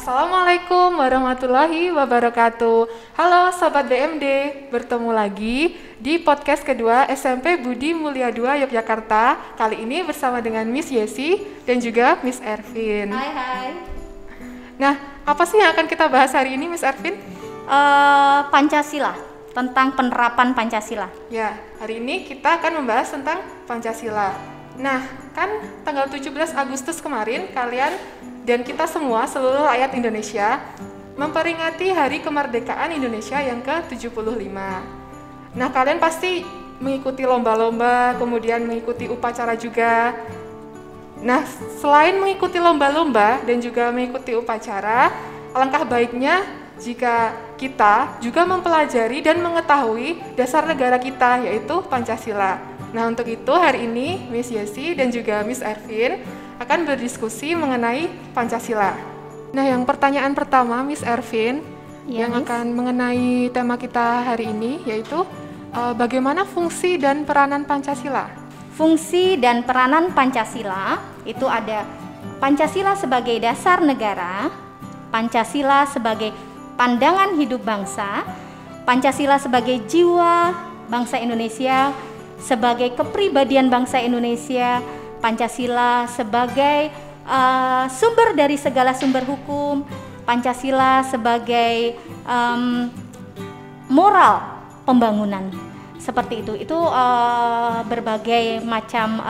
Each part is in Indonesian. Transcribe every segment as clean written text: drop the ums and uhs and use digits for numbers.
Assalamualaikum warahmatullahi wabarakatuh. Halo Sobat BMD, bertemu lagi di podcast kedua SMP Budi Mulia II Yogyakarta. Kali ini bersama dengan Miss Yesi dan juga Miss Ervin. Hai. Nah, apa sih yang akan kita bahas hari ini Miss Ervin? Pancasila, tentang penerapan Pancasila. Ya, hari ini kita akan membahas tentang Pancasila. Nah, kan tanggal 17 Agustus kemarin kalian dan kita semua, seluruh rakyat Indonesia, memperingati Hari Kemerdekaan Indonesia yang ke-75. Nah, kalian pasti mengikuti lomba-lomba, kemudian mengikuti upacara juga. Nah, selain mengikuti lomba-lomba dan juga mengikuti upacara, alangkah baiknya jika kita juga mempelajari dan mengetahui dasar negara kita, yaitu Pancasila. Nah, untuk itu hari ini Miss Yesi dan juga Miss Ervin akan berdiskusi mengenai Pancasila. Nah, yang pertanyaan pertama Miss Ervin yang akan mengenai tema kita hari ini yaitu bagaimana fungsi dan peranan Pancasila? Fungsi dan peranan Pancasila itu ada Pancasila sebagai dasar negara, Pancasila sebagai pandangan hidup bangsa, Pancasila sebagai jiwa bangsa Indonesia, sebagai kepribadian bangsa Indonesia, Pancasila sebagai sumber dari segala sumber hukum, Pancasila sebagai moral pembangunan. Seperti itu berbagai macam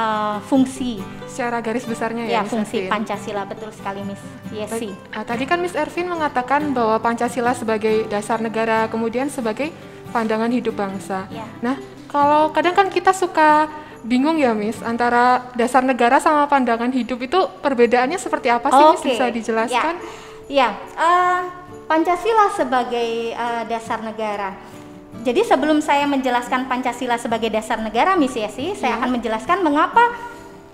fungsi. Secara garis besarnya ya, fungsi Ervin. Pancasila, betul sekali Miss Yesi. Tadi kan Miss Ervin mengatakan bahwa Pancasila sebagai dasar negara, kemudian sebagai pandangan hidup bangsa. Ya. Nah, kalau kadang kan kita suka bingung ya Miss, antara dasar negara sama pandangan hidup itu perbedaannya seperti apa sih Miss, bisa dijelaskan? Pancasila sebagai dasar negara. Jadi sebelum saya menjelaskan Pancasila sebagai dasar negara Miss Yesi, saya akan menjelaskan mengapa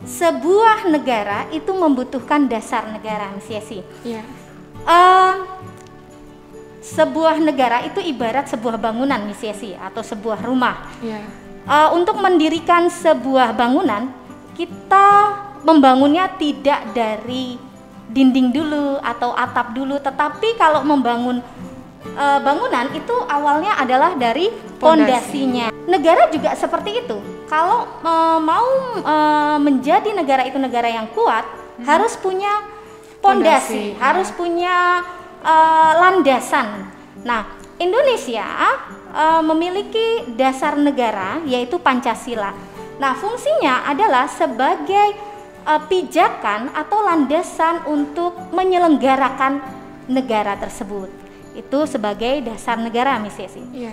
sebuah negara itu membutuhkan dasar negara Miss Yesi. Iya. Sebuah negara itu ibarat sebuah bangunan Miss Yesi, atau sebuah rumah. Iya. Untuk mendirikan sebuah bangunan, kita membangunnya tidak dari dinding dulu atau atap dulu, tetapi kalau membangun bangunan itu awalnya adalah dari pondasinya. Negara juga seperti itu. Kalau mau menjadi negara itu negara yang kuat, harus punya pondasi, harus punya landasan. Nah, Indonesia memiliki dasar negara yaitu Pancasila. Nah, fungsinya adalah sebagai pijakan atau landasan untuk menyelenggarakan negara tersebut. Itu sebagai dasar negara Miss Yesi. Iya.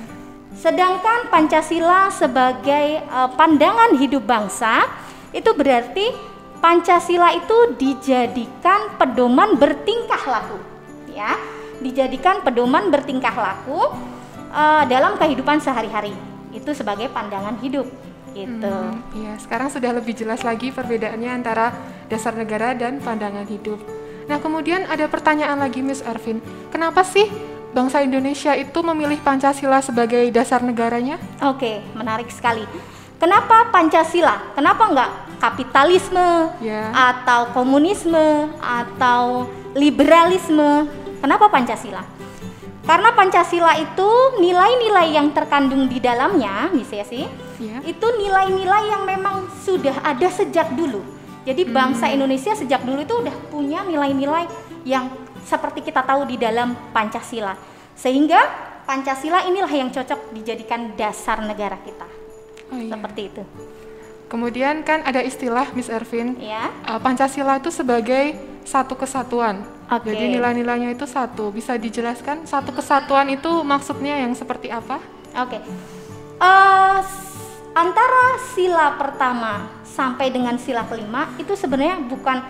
Sedangkan Pancasila sebagai pandangan hidup bangsa, itu berarti Pancasila itu dijadikan pedoman bertingkah laku, ya. Dijadikan pedoman bertingkah laku dalam kehidupan sehari-hari. Itu sebagai pandangan hidup gitu. Iya, sekarang sudah lebih jelas lagi perbedaannya antara dasar negara dan pandangan hidup. Nah, kemudian ada pertanyaan lagi Miss Ervin. Kenapa sih bangsa Indonesia itu memilih Pancasila sebagai dasar negaranya? Oke, menarik sekali. Kenapa Pancasila? Kenapa enggak kapitalisme atau komunisme atau liberalisme? Kenapa Pancasila? Karena Pancasila itu nilai-nilai yang terkandung di dalamnya, Miss Yesi, itu nilai-nilai yang memang sudah ada sejak dulu. Jadi bangsa Indonesia sejak dulu itu udah punya nilai-nilai yang seperti kita tahu di dalam Pancasila. Sehingga Pancasila inilah yang cocok dijadikan dasar negara kita. Seperti itu. Kemudian kan ada istilah Miss Ervin, Pancasila itu sebagai satu kesatuan. Jadi nilai-nilainya itu satu. Bisa dijelaskan satu kesatuan itu maksudnya yang seperti apa? Antara sila pertama sampai dengan sila kelima itu sebenarnya bukan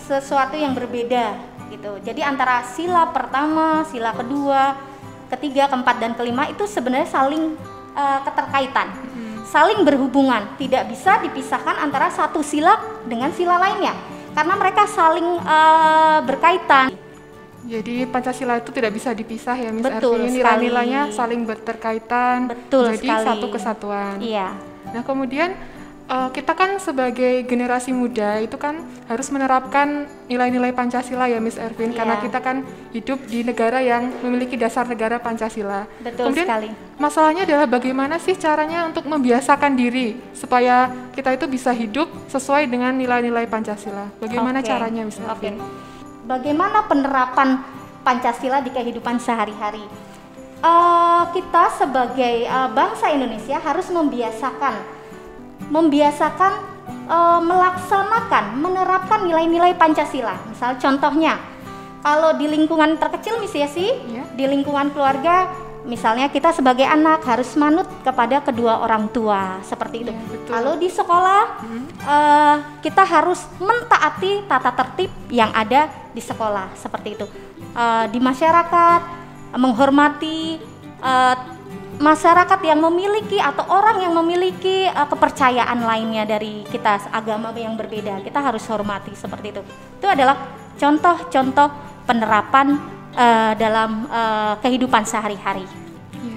sesuatu yang berbeda gitu. Jadi antara sila pertama, sila kedua, ketiga, keempat dan kelima itu sebenarnya saling keterkaitan, saling berhubungan. Tidak bisa dipisahkan antara satu sila dengan sila lainnya karena mereka saling berkaitan. Jadi Pancasila itu tidak bisa dipisah ya Miss Betul Ervin, nilai-nilainya saling berterkaitan, Betul jadi sekali. satu kesatuan. Iya. Nah, kemudian kita kan sebagai generasi muda itu kan harus menerapkan nilai-nilai Pancasila ya Miss Ervin, karena kita kan hidup di negara yang memiliki dasar negara Pancasila. Betul Kemudian, sekali. masalahnya adalah bagaimana sih caranya untuk membiasakan diri supaya kita itu bisa hidup sesuai dengan nilai-nilai Pancasila. Bagaimana caranya Miss Ervin? Bagaimana penerapan Pancasila di kehidupan sehari-hari? Kita sebagai bangsa Indonesia harus membiasakan melaksanakan, menerapkan nilai-nilai Pancasila. Misal contohnya, kalau di lingkungan terkecil di lingkungan keluarga, misalnya kita sebagai anak harus manut kepada kedua orang tua, seperti itu. Kalau di sekolah, kita harus mentaati tata tertib yang ada di sekolah, seperti itu. Di masyarakat, menghormati masyarakat yang memiliki atau orang yang memiliki kepercayaan lainnya dari kita, agama yang berbeda, kita harus hormati, seperti itu. Itu adalah contoh-contoh penerapan dalam kehidupan sehari-hari,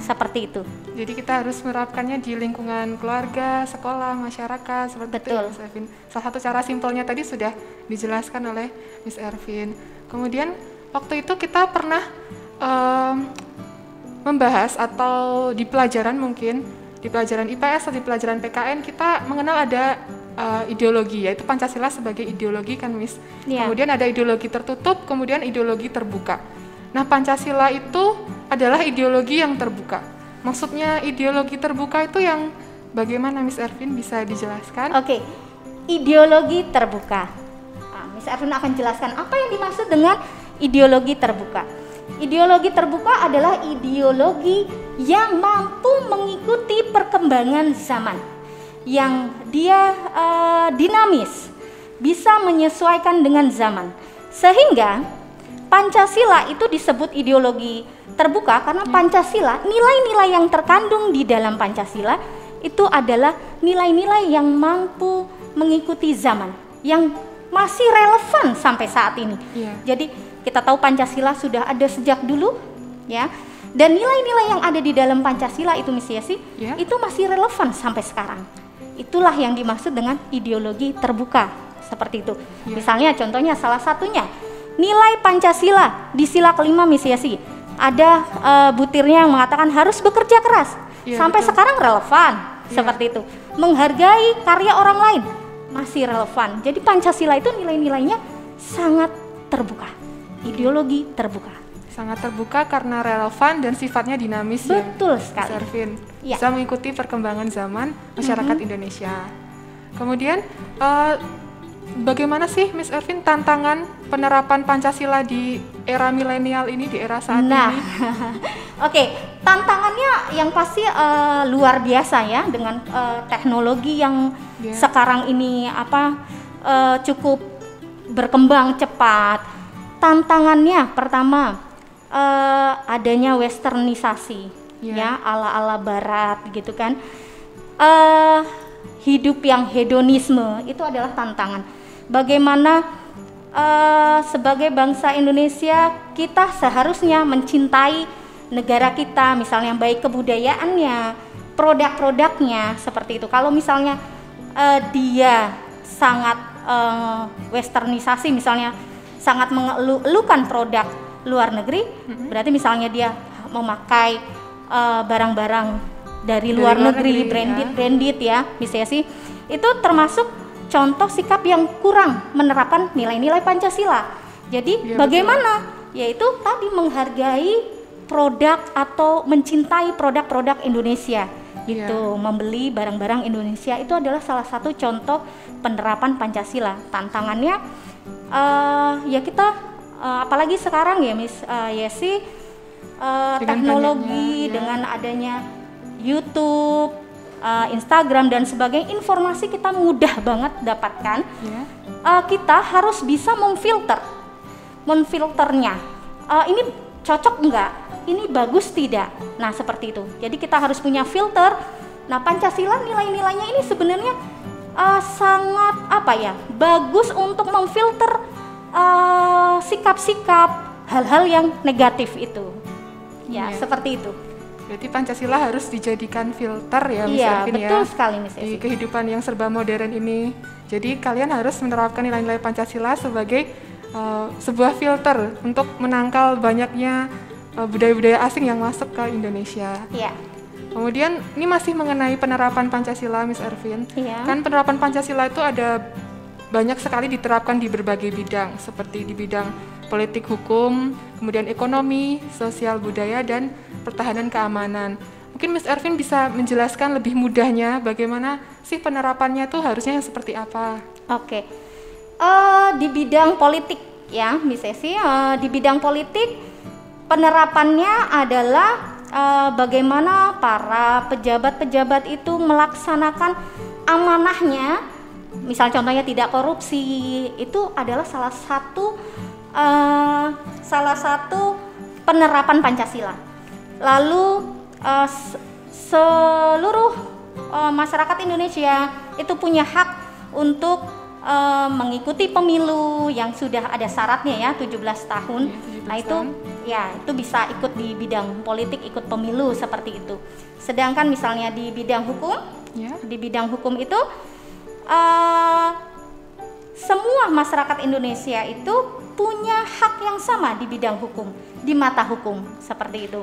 seperti itu. Jadi kita harus menerapkannya di lingkungan keluarga, sekolah, masyarakat, seperti itu Miss Ervin. Salah satu cara simpelnya tadi sudah dijelaskan oleh Miss Ervin. Kemudian waktu itu kita pernah membahas atau di pelajaran mungkin, di pelajaran IPS atau di pelajaran PKN kita mengenal ada ideologi, yaitu Pancasila sebagai ideologi kan Miss. Kemudian ada ideologi tertutup, kemudian ideologi terbuka. Nah, Pancasila itu adalah ideologi yang terbuka. Maksudnya ideologi terbuka itu yang bagaimana Miss Ervin, bisa dijelaskan? Oke, ideologi terbuka. Miss Ervin akan jelaskan apa yang dimaksud dengan ideologi terbuka. Ideologi terbuka adalah ideologi yang mampu mengikuti perkembangan zaman, yang dia dinamis, bisa menyesuaikan dengan zaman. Sehingga Pancasila itu disebut ideologi terbuka karena Pancasila, nilai-nilai yang terkandung di dalam Pancasila itu adalah nilai-nilai yang mampu mengikuti zaman, yang masih relevan sampai saat ini. Jadi kita tahu Pancasila sudah ada sejak dulu, ya. Dan nilai-nilai yang ada di dalam Pancasila itu Miss Yesi, itu masih relevan sampai sekarang. Itulah yang dimaksud dengan ideologi terbuka, seperti itu. Misalnya contohnya salah satunya nilai Pancasila di sila kelima Miss Yesi. Ada butirnya yang mengatakan harus bekerja keras. Sampai sekarang relevan, seperti itu. Menghargai karya orang lain masih relevan. Jadi Pancasila itu nilai-nilainya sangat terbuka. Ideologi terbuka. Sangat terbuka karena relevan dan sifatnya dinamis. Betul sekali. Miss Ervin. Bisa mengikuti perkembangan zaman masyarakat Indonesia. Kemudian bagaimana sih Miss Ervin tantangan penerapan Pancasila di era milenial ini, di era saat ini? Oke, tantangannya yang pasti luar biasa ya, dengan teknologi yang sekarang ini cukup berkembang cepat. Tantangannya pertama adanya westernisasi, ala-ala barat gitu kan. Hidup yang hedonisme itu adalah tantangan. Bagaimana sebagai bangsa Indonesia kita seharusnya mencintai negara kita, misalnya baik kebudayaannya, produk-produknya, seperti itu. Kalau misalnya dia sangat westernisasi, misalnya sangat mengeluhkan produk luar negeri, berarti misalnya dia memakai barang-barang dari luar negeri, branded ya, misalnya sih, itu termasuk contoh sikap yang kurang menerapkan nilai-nilai Pancasila. Jadi bagaimana? Yaitu tadi menghargai produk atau mencintai produk-produk Indonesia, gitu. Membeli barang-barang Indonesia itu adalah salah satu contoh penerapan Pancasila. Tantangannya ya kita apalagi sekarang ya Miss Yesi, teknologi dengan adanya YouTube, Instagram dan sebagainya, informasi kita mudah banget dapatkan. Kita harus bisa memfilternya. Ini cocok enggak? Ini bagus tidak? Nah, seperti itu. Jadi kita harus punya filter. Nah, Pancasila nilai-nilainya ini sebenarnya sangat bagus untuk memfilter sikap-sikap hal-hal yang negatif itu. Seperti itu. Berarti Pancasila harus dijadikan filter ya, Miss Iya, Ervin, betul ya, sekali, Miss di Esi. kehidupan yang serba modern ini. Jadi kalian harus menerapkan nilai-nilai Pancasila sebagai sebuah filter untuk menangkal banyaknya budaya-budaya asing yang masuk ke Indonesia. Iya. Kemudian ini masih mengenai penerapan Pancasila, Miss Ervin. Iya. Kan penerapan Pancasila itu ada banyak sekali diterapkan di berbagai bidang, seperti di bidang politik hukum, kemudian ekonomi, sosial budaya, dan pertahanan keamanan. Mungkin Miss Ervin bisa menjelaskan lebih mudahnya bagaimana sih penerapannya itu harusnya seperti apa? Oke. Di bidang politik ya, Miss Esi, di bidang politik penerapannya adalah bagaimana para pejabat-pejabat itu melaksanakan amanahnya. Misal contohnya tidak korupsi, itu adalah salah satu penerapan Pancasila. Lalu seluruh masyarakat Indonesia itu punya hak untuk mengikuti pemilu yang sudah ada syaratnya ya, 17 tahun. Nah itu ya, itu bisa ikut di bidang politik, ikut pemilu seperti itu. Sedangkan misalnya di bidang hukum, di bidang hukum itu semua masyarakat Indonesia itu punya hak yang sama di bidang hukum, di mata hukum seperti itu.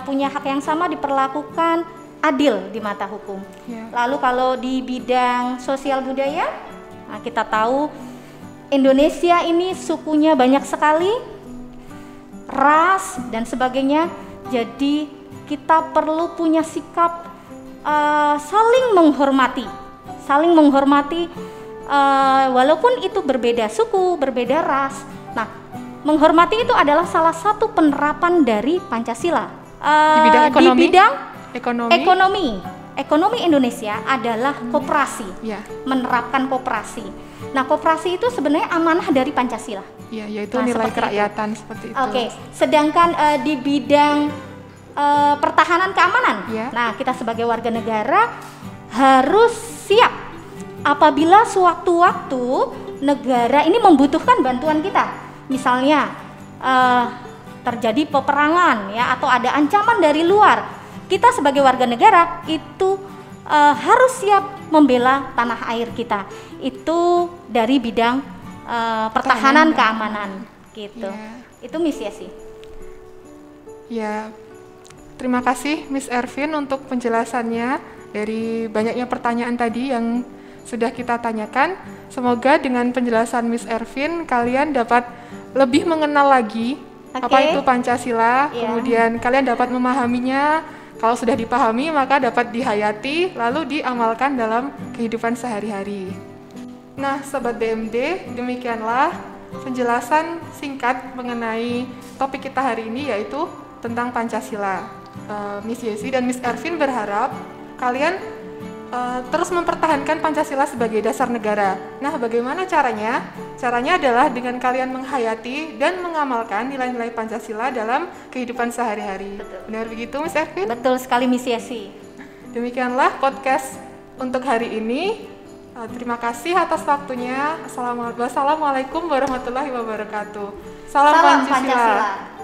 Punya hak yang sama, diperlakukan adil di mata hukum. Lalu kalau di bidang sosial budaya, nah kita tahu Indonesia ini sukunya banyak sekali, ras dan sebagainya. Jadi kita perlu punya sikap saling menghormati, walaupun itu berbeda suku, berbeda ras. Nah, menghormati itu adalah salah satu penerapan dari Pancasila. Di bidang ekonomi, di bidang ekonomi Indonesia adalah koperasi, menerapkan koperasi. Nah, koperasi itu sebenarnya amanah dari Pancasila. Yaitu nilai kerakyatan seperti itu. Oke, sedangkan di bidang pertahanan keamanan, nah kita sebagai warga negara harus siap apabila sewaktu-waktu negara ini membutuhkan bantuan kita. Misalnya terjadi peperangan ya, atau ada ancaman dari luar, kita sebagai warga negara itu harus siap membela tanah air kita. Itu dari bidang pertahanan keamanan gitu. Itu misi sih. Ya, terima kasih Miss Ervin untuk penjelasannya dari banyaknya pertanyaan tadi yang sudah kita tanyakan. Semoga dengan penjelasan Miss Ervin kalian dapat lebih mengenal lagi apa itu Pancasila, kemudian kalian dapat memahaminya. Kalau sudah dipahami maka dapat dihayati lalu diamalkan dalam kehidupan sehari-hari. Nah, Sobat BMD, demikianlah penjelasan singkat mengenai topik kita hari ini, yaitu tentang Pancasila. Miss Yesi dan Miss Ervin berharap kalian terus mempertahankan Pancasila sebagai dasar negara. Nah, bagaimana caranya? Caranya adalah dengan kalian menghayati dan mengamalkan nilai-nilai Pancasila dalam kehidupan sehari-hari. Benar begitu, Miss Ervin? Betul sekali, Miss Yesi. Demikianlah podcast untuk hari ini. Terima kasih atas waktunya. Wassalamualaikum warahmatullahi wabarakatuh. Salam Pancasila.